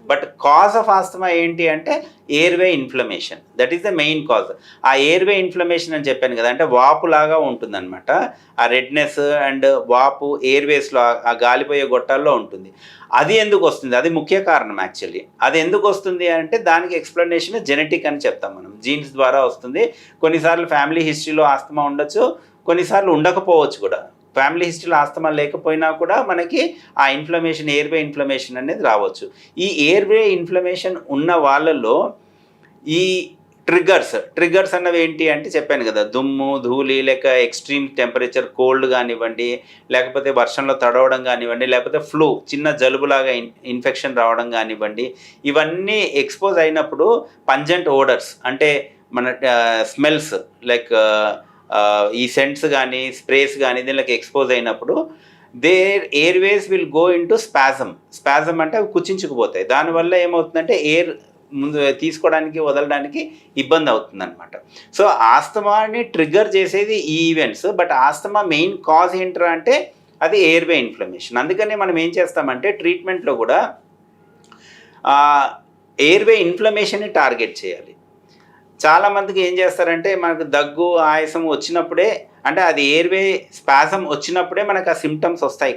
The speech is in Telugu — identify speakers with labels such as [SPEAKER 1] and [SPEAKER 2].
[SPEAKER 1] బట్ కాజ్ ఆఫ్ ఆస్తమా ఏంటి అంటే airway inflammation, that is the main cause. ఆ ఎయిర్వే ఇన్ఫ్లమేషన్ అని చెప్పాను కదా, అంటే వాపులాగా ఉంటుందన్నమాట. ఆ రెడ్నెస్ అండ్ వాపు ఎయిర్వేస్లో, ఆ గాలిపోయే గొట్టాల్లో ఉంటుంది. అది ఎందుకు వస్తుంది, అది ముఖ్య కారణం యాక్చువల్లీ. అది ఎందుకు వస్తుంది అంటే దానికి ఎక్స్ప్లెనేషన్ జెనెటిక్ అని చెప్తాం మనం, జీన్స్ ద్వారా వస్తుంది. కొన్నిసార్లు ఫ్యామిలీ హిస్టరీలో ఆస్తమా ఉండొచ్చు, కొన్నిసార్లు ఉండకపోవచ్చు కూడా. ఫ్యామిలీ హిస్టరీలో ఆస్తమా లేకపోయినా కూడా మనకి ఆ ఇన్ఫ్లమేషన్, ఎయిర్వే ఇన్ఫ్లమేషన్ అనేది రావచ్చు. ఈ ఎయిర్వే ఇన్ఫ్లమేషన్ ఉన్న వాళ్ళలో ఈ ట్రిగ్గర్స్ అన్నవి ఏంటి అంటే చెప్పాను కదా, దుమ్ము, ధూళి, లేక ఎక్స్ట్రీమ్ టెంపరేచర్, కోల్డ్ కానివ్వండి, లేకపోతే వర్షంలో తడవడం కానివ్వండి, లేకపోతే ఫ్లూ, చిన్న జలుబులాగా ఇన్ఫెక్షన్ రావడం కానివ్వండి, ఇవన్నీ ఎక్స్పోజ్ అయినప్పుడు పంజెంట్ ఓడర్స్ అంటే మన స్మెల్స్ లైక్ ఈ సెంట్స్ కానీ స్ప్రేస్ కానీ దీనికి ఎక్స్పోజ్ అయినప్పుడు their airways will go into spasm అంటే అవి కుచించుకుపోతాయి. దానివల్ల ఏమవుతుందంటే ఎయిర్ ముందు తీసుకోవడానికి, వదలడానికి ఇబ్బంది అవుతుందన్నమాట. సో ఆస్తమాని ట్రిగ్గర్ చేసేది ఈ events. But asthma main cause ఏంట్రా అంటే అది ఎయిర్వే ఇన్ఫ్లమేషన్. అందుకనే మనం ఏం చేస్తామంటే ట్రీట్మెంట్లో కూడా ఎయిర్వే ఇన్ఫ్లమేషన్ని టార్గెట్ చేయాలి. చాలామందికి ఏం చేస్తారంటే మనకు దగ్గు, ఆయాసం వచ్చినప్పుడే, అంటే అది ఎయిర్వే స్పాజమ్ వచ్చినప్పుడే మనకు ఆ సిమ్టమ్స్ వస్తాయి